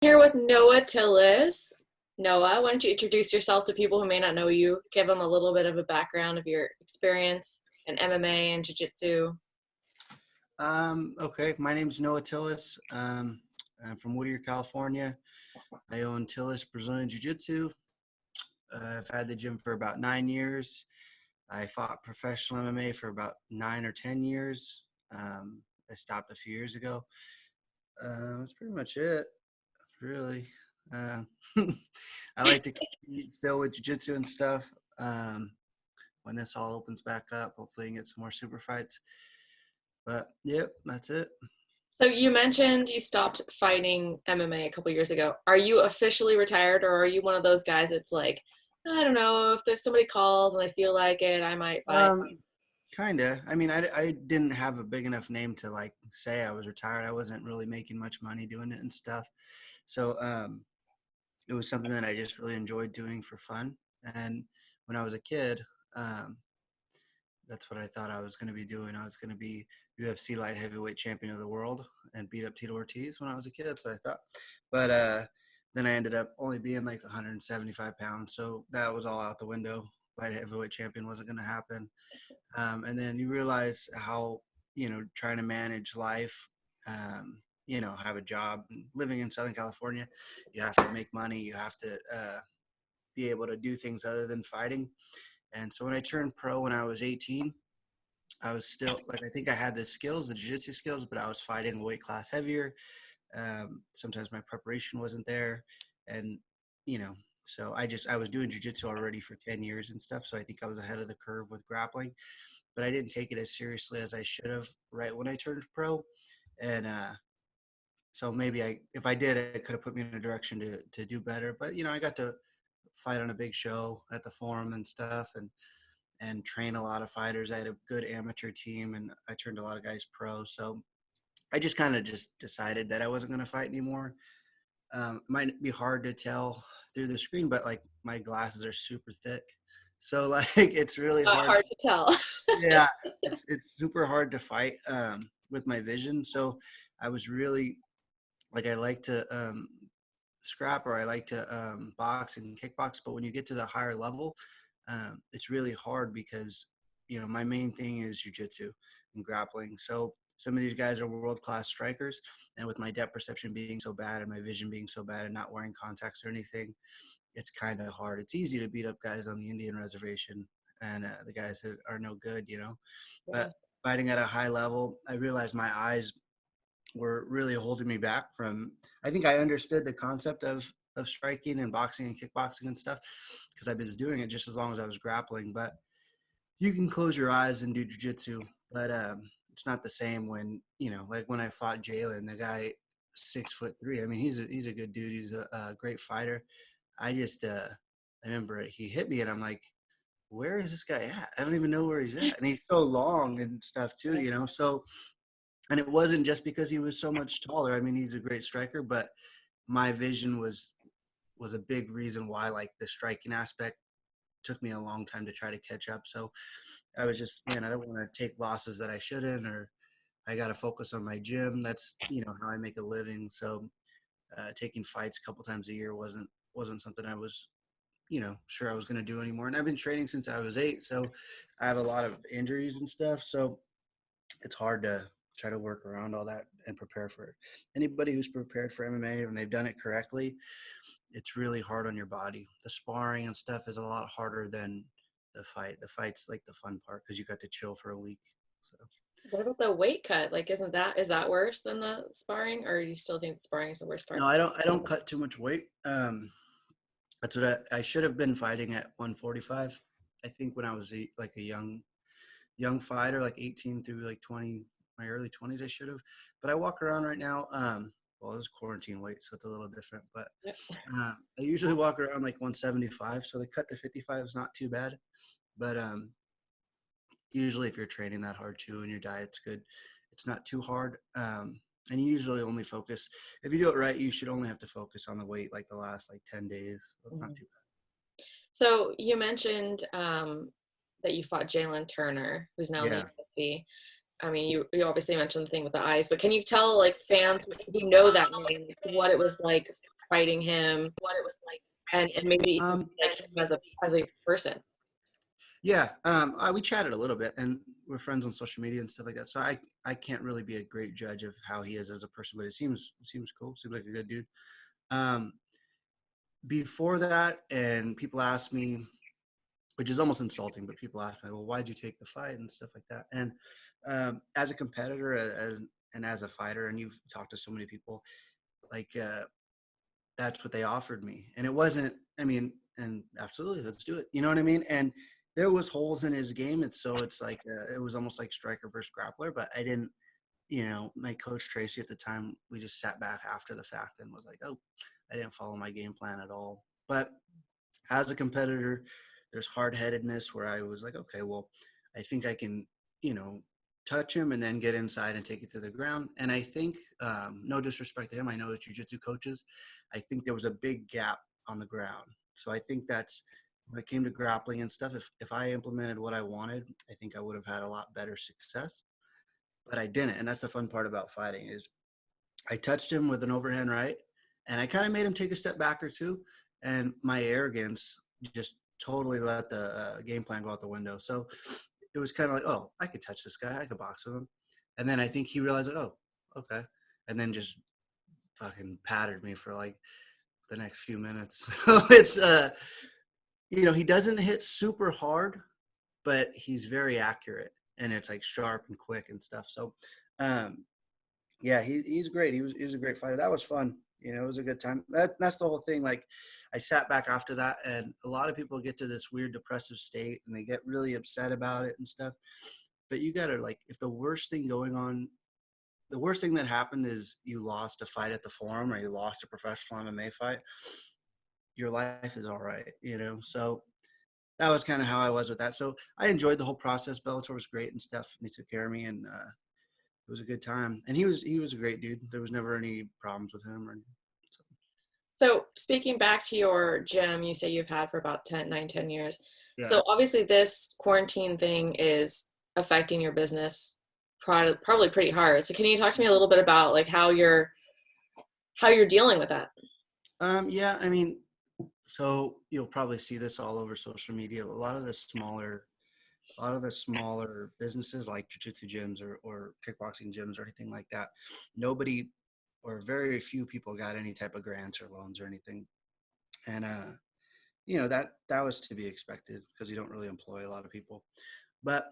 Here with Noah Tillis. Noah, why don't you introduce yourself to people who may not know you? Give them a little bit of a background of your experience in MMA and Jiu-Jitsu. Okay, my name's Noah Tillis. I'm from Whittier, California. I own Tillis Brazilian Jiu-Jitsu. I've had the gym for about 9 years. I fought professional MMA for about 9 or 10 years. I stopped a few years ago. That's pretty much it, really. Uh, I like to compete still with Jiu-Jitsu and stuff. When this all opens back up, hopefully you can get some more super fights. But, yep, that's it. So you mentioned you stopped fighting MMA a couple years ago. Are you officially retired, or are you one of those guys that's like, I don't know, if there's somebody calls and I feel like it, I might fight? Kinda. I mean, I didn't have a big enough name to like say I was retired. I wasn't really making much money doing it and stuff. So it was something that I just really enjoyed doing for fun. And when I was a kid, um, that's what I thought I was going to be doing. I was going to be UFC light heavyweight champion of the world and beat up Tito Ortiz when I was a kid. That's what I thought. But then I ended up only being like 175 pounds. So that was all out the window. Light heavyweight champion wasn't going to happen. And then you realize how, trying to manage life, have a job. Living in Southern California, you have to make money. You have to be able to do things other than fighting. And so when I turned pro when I was 18, I was still I think I had the skills, the jiu-jitsu skills, but I was fighting a weight class heavier. Sometimes my preparation wasn't there. And, so I was doing jiu-jitsu already for 10 years and stuff. So I think I was ahead of the curve with grappling, but I didn't take it as seriously as I should have right when I turned pro. And so maybe if I did, it could have put me in a direction to do better. But, I got to fight on a big show at the Forum and stuff and train a lot of fighters. I had a good amateur team and I turned a lot of guys pro. So I just kind of just decided that I wasn't going to fight anymore. It might be hard to tell through the screen, but like my glasses are super thick. So like it's really Not hard. hard to tell. Yeah, it's super hard to fight with my vision. So I was really I like to scrap or I like to box and kickbox, but when you get to the higher level, it's really hard because my main thing is jiu-jitsu and grappling. So some of these guys are world-class strikers, and with my depth perception being so bad and my vision being so bad and not wearing contacts or anything, it's kind of hard. It's easy to beat up guys on the Indian reservation and the guys that are no good, Yeah. but fighting at a high level, I realized my eyes were really holding me back from. I think I understood the concept of striking and boxing and kickboxing and stuff because I was doing it just as long as I was grappling. But you can close your eyes and do jiu-jitsu, but it's not the same when like when I fought Jaylen, the guy 6'3". I mean, he's a good dude. He's a great fighter. I just I remember he hit me, and I'm like, where is this guy at? I don't even know where he's at, and he's so long and stuff too, So, and it wasn't just because he was so much taller. I mean, he's a great striker, but my vision was a big reason why like the striking aspect took me a long time to try to catch up. So I was just, man, I don't want to take losses that I shouldn't, or I got to focus on my gym. That's, how I make a living. So taking fights a couple times a year wasn't something I was, sure I was going to do anymore. And I've been training since I was 8. So I have a lot of injuries and stuff. So it's hard to try to work around all that and prepare for it. Anybody who's prepared for MMA and they've done it correctly, it's really hard on your body. The sparring and stuff is a lot harder than the fight. The fight's like the fun part because you got to chill for a week. So What about the weight cut? Like, is that worse than the sparring, or you still think the sparring is the worst part? no, I don't cut too much weight. That's what I should have been fighting at 145. I think when I was like a young fighter, like 18 through like 20, my early 20s, I should have. But I walk around right now. Well, this is quarantine weight, so it's a little different. But Yep. I usually walk around like 175, so the cut to 55 is not too bad. But usually, if you're training that hard too and your diet's good, it's not too hard. And you usually only focus. If you do it right, you should only have to focus on the weight like the last like 10 days. So it's not too bad. So you mentioned that you fought Jaylen Turner, who's now in the Yeah. UFC. I mean, you obviously mentioned the thing with the eyes, but can you tell like fans, if you know that name, what it was like fighting him, what it was like, and maybe Um, like him as a person. yeah, we chatted a little bit, and we're friends on social media and stuff like that. So I can't really be a great judge of how he is as a person, but it seems cool. Seems like a good dude. Um, Before that, and people ask me, which is almost insulting, but people ask me, well, why'd you take the fight and stuff like that? And as a competitor, and as a fighter, and you've talked to so many people, like that's what they offered me, and it wasn't. I mean, and absolutely, let's do it. You know what I mean? And there was holes in his game, and so it's like it was almost like striker versus grappler. But I didn't. You know, my coach Tracy at the time, we just sat back after the fact and was like, oh, I didn't follow my game plan at all. But as a competitor, there's hard headedness where I was like, okay, well, I think I can, you know, touch him and then get inside and take it to the ground. And I think, no disrespect to him, I know his jiu-jitsu coaches, I think there was a big gap on the ground. So I think that's when it came to grappling and stuff, if I implemented what I wanted, I think I would have had a lot better success. But I didn't. And that's the fun part about fighting is I touched him with an overhand right, and I kind of made him take a step back or two, and my arrogance just totally let the game plan go out the window. So it was kind of like, oh, I could touch this guy, I could box with him, and then I think he realized, like, oh, okay, and then just fucking pattered me for like the next few minutes. So it's you know, he doesn't hit super hard, but he's very accurate, and it's like sharp and quick and stuff. So um, yeah, he's great. He was a great fighter. That was fun. You know, it was a good time. That's the whole thing. Like, I sat back after that, and a lot of people get to this weird depressive state, and they get really upset about it and stuff. But you gotta like, if the worst thing that happened is you lost a fight at the forum or you lost a professional MMA fight, your life is all right. You know, so that was kind of how I was with that. So I enjoyed the whole process. Bellator was great and stuff. And they took care of me, and it was a good time, and he was a great dude. There was never any problems with him or anything. So, So speaking back to your gym, you say you've had for about 10 years. yeah. So obviously this quarantine thing is affecting your business probably pretty hard. So can you talk to me a little bit about like how you're dealing with that? Yeah. I mean, so you'll probably see this all over social media. A lot of the smaller businesses like jiu-jitsu gyms or kickboxing gyms or anything like that, nobody or very few people got any type of grants or loans or anything. And you know, that was to be expected because you don't really employ a lot of people. But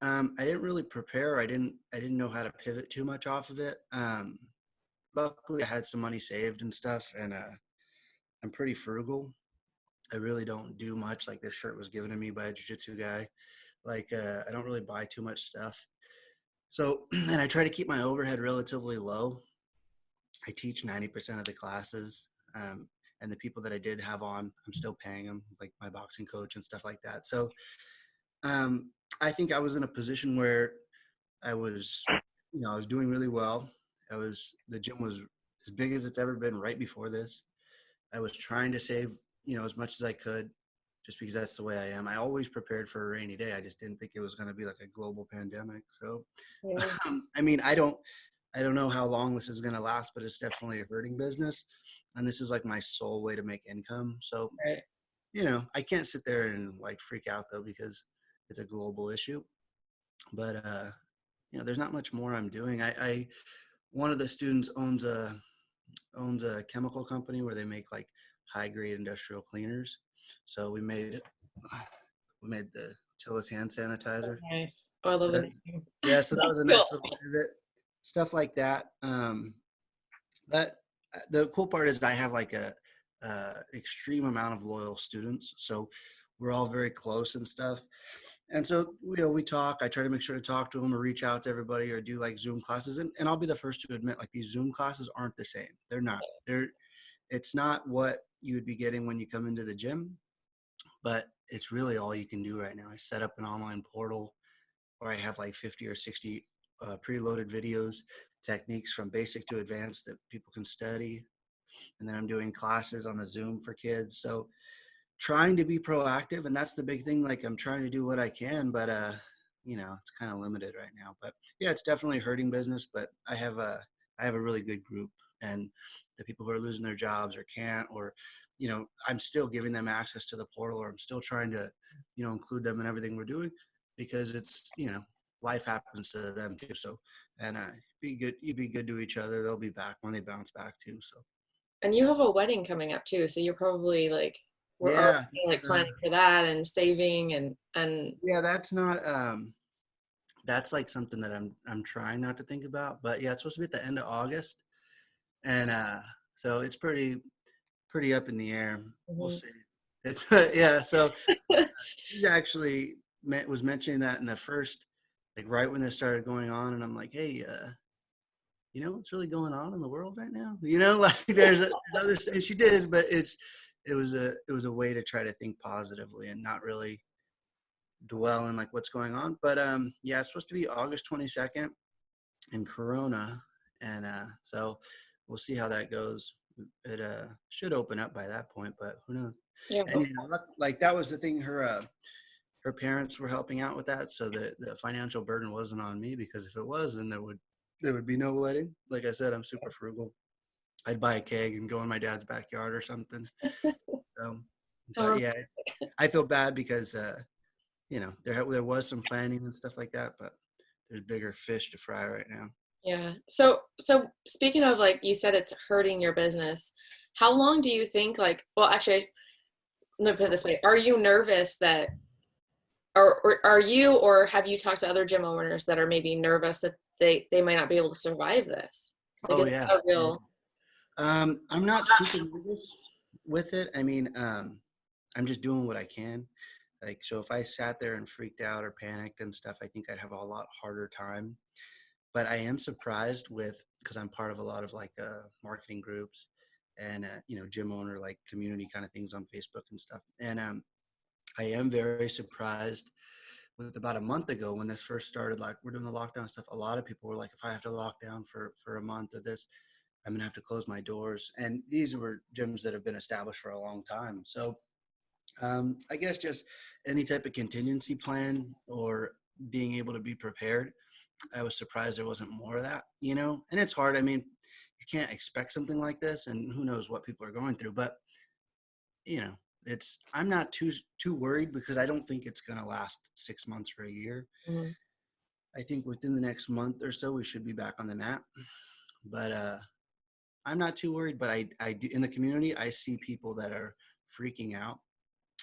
I didn't really prepare. I didn't know how to pivot too much off of it. Luckily, I had some money saved and stuff, and I'm pretty frugal. I really don't do much. Like, this shirt was given to me by a jiu-jitsu guy. Like, I don't really buy too much stuff. So, and I try to keep my overhead relatively low. I teach 90% of the classes. And the people that I did have on, I'm still paying them, like my boxing coach and stuff like that. So um, I think I was in a position where I was, you know, I was doing really well. The gym was as big as it's ever been right before this. I was trying to save, you know, as much as I could just because that's the way I am. I always prepared for a rainy day. I just didn't think it was going to be like a global pandemic. So, Yeah. I mean, I don't know how long this is going to last, but it's definitely a hurting business. And this is like my sole way to make income. So, Right. you know, I can't sit there and like freak out though, because it's a global issue. But, you know, there's not much more I'm doing. One of the students owns a chemical company where they make like high grade industrial cleaners. So we made the Tillis hand sanitizer. Nice. Oh, I love So the that, name. yeah, so that was a Cool. nice little pivot, stuff like that. That the cool part is that I have like a extreme amount of loyal students, so we're all very close and stuff. And so, you know, we talk. I try to make sure to talk to them or reach out to everybody or do like Zoom classes. And I'll be the first to admit, like, these Zoom classes aren't the same. They're not. It's not what you would be getting when you come into the gym, but it's really all you can do right now. I set up an online portal where I have like 50 or 60 preloaded videos, techniques from basic to advanced that people can study. And then I'm doing classes on the Zoom for kids. So trying to be proactive, and that's the big thing. Like, I'm trying to do what I can, but you know, it's kind of limited right now. But yeah, it's definitely hurting business, but I have a really good group, and the people who are losing their jobs or can't, or, I'm still giving them access to the portal, or I'm still trying to, include them in everything we're doing, because it's, life happens to them too. So, and you be good to each other. They'll be back when they bounce back too. So, And you have a wedding coming up too, so you're probably like we're already yeah, like planning for that and saving and yeah, that's not, that's like something that I'm trying not to think about, but yeah, it's supposed to be at the end of August. And, so it's pretty up in the air. We'll Mhm. see. It's yeah. So he actually was mentioning that in the first, like right when this started going on, and I'm like, hey, what's really going on in the world right now? Like there's other, and she did, but it was a way to try to think positively and not really dwell in like what's going on. But yeah, it's supposed to be August 22nd in Corona, and so we'll see how that goes. It should open up by that point, but who knows? Yeah. And like that was the thing. Her parents were helping out with that, so the financial burden wasn't on me, because if it was, then there would be no wedding. Like I said, I'm super frugal. I'd buy a keg and go in my dad's backyard or something. So, but Um, yeah, I feel bad because there was some planning and stuff like that, but there's bigger fish to fry right now. yeah. So speaking of, like you said, it's hurting your business. How long do you think, like, well, actually, let me put it this way. Are you nervous that, or are you, or have you talked to other gym owners that are maybe nervous that they might not be able to survive this? Like, Oh it's yeah. a real, I'm not super nervous with it. I mean, I'm just doing what I can. Like, so if I sat there and freaked out or panicked and stuff, I think I'd have a lot harder time. But I am surprised because I'm part of a lot of like marketing groups and gym owner like community kind of things on Facebook and stuff. And I am very surprised with about a month ago when this first started, like we're doing the lockdown stuff. A lot of people were like, if I have to lock down for a month of this, I'm gonna have to close my doors. And these were gyms that have been established for a long time. So I guess just any type of contingency plan or being able to be prepared. I was surprised there wasn't more of that, and it's hard. I mean, you can't expect something like this, and who knows what people are going through, but I'm not too worried, because I don't think it's going to last 6 months or a year. Mhm. I think within the next month or so, we should be back on the map, but I'm not too worried. But I do, in the community, I see people that are freaking out,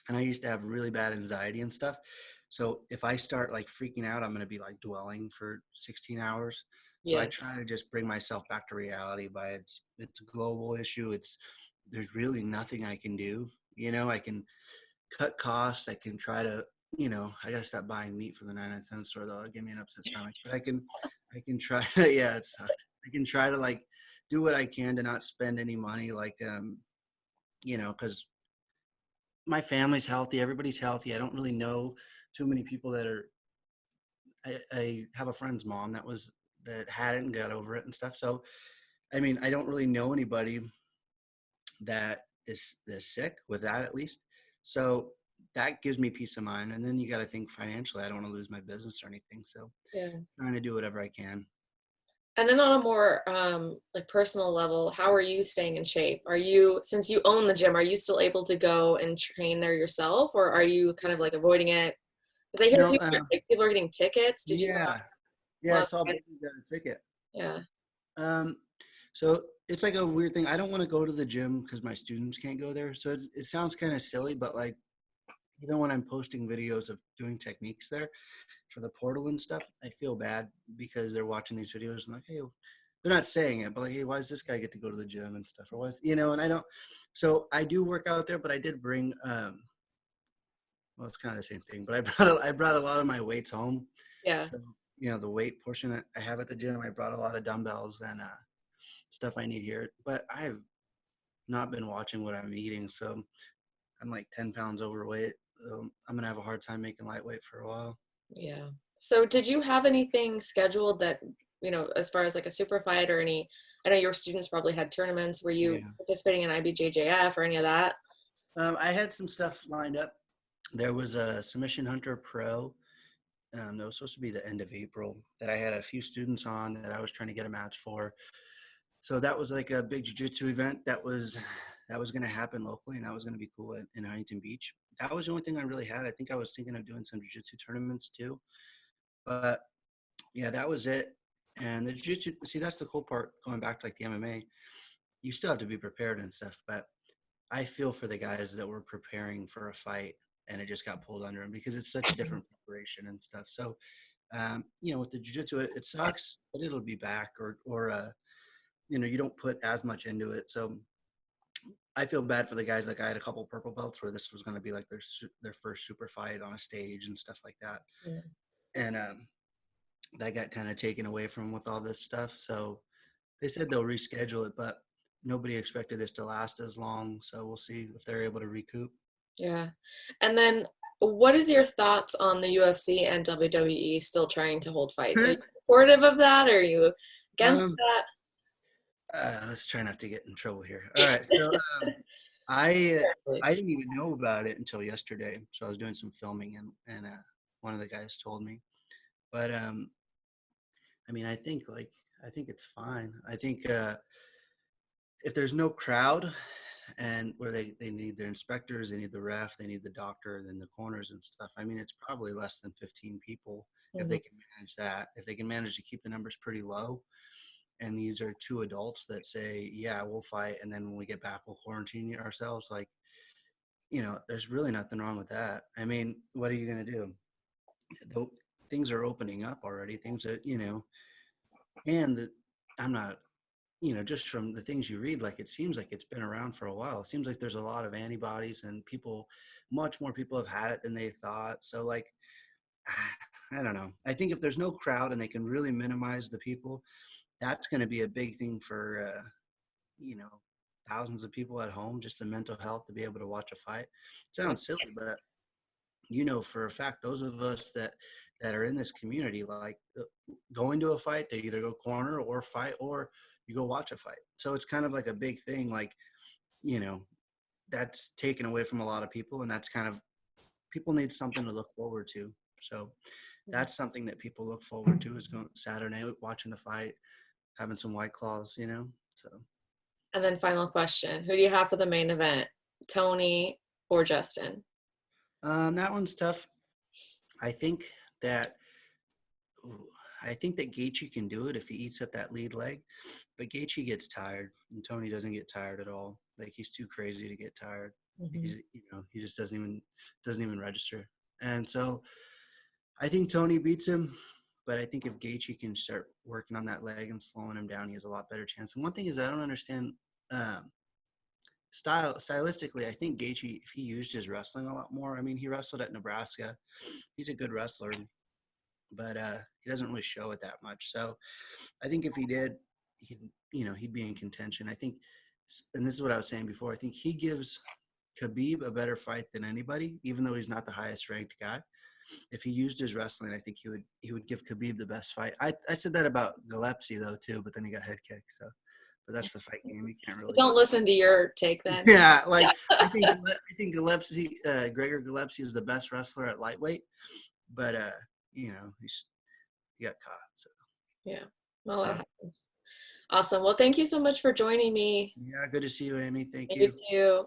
and I used to have really bad anxiety and stuff. So if I start like freaking out, I'm going to be like dwelling for 16 hours. So I Yeah. try to just bring myself back to reality by it's a global issue. There's really nothing I can do. I can cut costs. I can try to, I got to stop buying meat from the 99-cent store, though. It'll give me an upset stomach, but I can try to, yeah, it sucked. I can try to like do what I can to not spend any money. Like, cause my family's healthy. Everybody's healthy. I don't really know too many people that are. I have a friend's mom that had it and got over it and stuff. So, I mean, I don't really know anybody that is sick with that, at least. So that gives me peace of mind. And then you got to think financially. I don't want to lose my business or anything. So Yeah. trying to do whatever I can. And then on a more like personal level, how are you staying in shape? Are you, since you own the gym, are you still able to go and train there yourself, or are you kind of like avoiding it? Because I hear No, people are getting tickets. Did you yeah, yeah. I want? saw Baby got a ticket. Yeah. Um, so it's like a weird thing. I don't want to go to the gym because my students can't go there. So it sounds kind of silly, but like even when I'm posting videos of doing techniques there for the portal and stuff, I feel bad because they're watching these videos and like, hey, they're not saying it, but like, hey, why does this guy get to go to the gym and stuff? Or why is, and I don't. So I do work out there, but I did bring. Well, it's kind of the same thing, but I brought a lot of my weights home. Yeah. So the weight portion that I have at the gym, I brought a lot of dumbbells and stuff I need here. But I've not been watching what I'm eating, so I'm like 10 pounds overweight. I'm gonna have a hard time making lightweight for a while. Yeah. So did you have anything scheduled that, as far as like a super fight or any, I know your students probably had tournaments. Were you Yeah. participating in IBJJF or any of that? I had some stuff lined up. There was a Submission Hunter Pro. That was supposed to be the end of April that I had a few students on that I was trying to get a match for. So that was like a big jiu-jitsu event that was going to happen locally, and that was going to be cool in Huntington Beach. That was the only thing I really had. I think I was thinking of doing some jiu-jitsu tournaments too, but yeah, that was it. And the jiu-jitsu, see, that's the cool part. Going back to like the MMA, you still have to be prepared and stuff. But I feel for the guys that were preparing for a fight and it just got pulled under them because it's such a different preparation and stuff. So, with the jiu-jitsu, it sucks, but it'll be back, or you don't put as much into it. So I feel bad for the guys. Like I had a couple purple belts where this was going to be like their first super fight on a stage and stuff like that. Yeah. And that got kind of taken away from with all this stuff. So they said they'll reschedule it, but nobody expected this to last as long. So we'll see if they're able to recoup. Yeah. And then what is your thoughts on the UFC and WWE still trying to hold fights? Are you supportive of that? Or are you against Let's try not to get in trouble here. All right. So I that? I didn't even know about it until yesterday. So I was doing some filming and one of the guys told me. But I mean, I think it's fine. I think if there's no crowd and where they need their inspectors, they need the ref, they need the doctor, then the corners and stuff. I mean, it's probably less than 15 people if they can manage that. If they can manage to keep the numbers pretty low. And these are two adults that say, yeah, we'll fight. And then when we get back, we'll quarantine ourselves. Like, there's really nothing wrong with that. I mean, what are you going to do? Things are opening up already. Things that, and I'm not, just from the things you read, like it seems like it's been around for a while. It seems like there's a lot of antibodies and much more people have had it than they thought. So like, I don't know. I think if there's no crowd and they can really minimize the people, that's going to be a big thing for, you know, thousands of people at home, just the mental health to be able to watch a fight. It sounds silly, but for a fact, those of us that are in this community, like going to a fight, they either go corner or fight, or you go watch a fight. So it's kind of like a big thing, like, that's taken away from a lot of people. And that's kind of, people need something to look forward to. So that's something that people look forward to, is going Saturday night, watching the fight, having some White Claws, so. And then final question, who do you have for the main event, Tony or Justin? That one's tough. I think that Gaethje can do it if he eats up that lead leg, but Gaethje gets tired, and Tony doesn't get tired at all. Like, he's too crazy to get tired. He's, he just doesn't even register. And so I think Tony beats him, but I think if Gaethje can start working on that leg and slowing him down, he has a lot better chance. And one thing is, I don't understand stylistically. I think Gaethje, if he used his wrestling a lot more, I mean, he wrestled at Nebraska. He's a good wrestler, but he doesn't really show it that much. So I think if he did, he'd be in contention. I think, and this is what I was saying before, I think he gives Khabib a better fight than anybody, even though he's not the highest ranked guy. If he used his wrestling, I think he would give Khabib the best fight. I said that about Gillespie though too, but then he got head kicked. So, but that's the fight game. You can't really. Don't listen to your take then. Yeah, like I think Gillespie, Gregor Gillespie is the best wrestler at lightweight, but he got caught. So. Yeah. Well, that happens. Awesome. Well, thank you so much for joining me. Yeah, good to see you, Amy. Thank You you. too.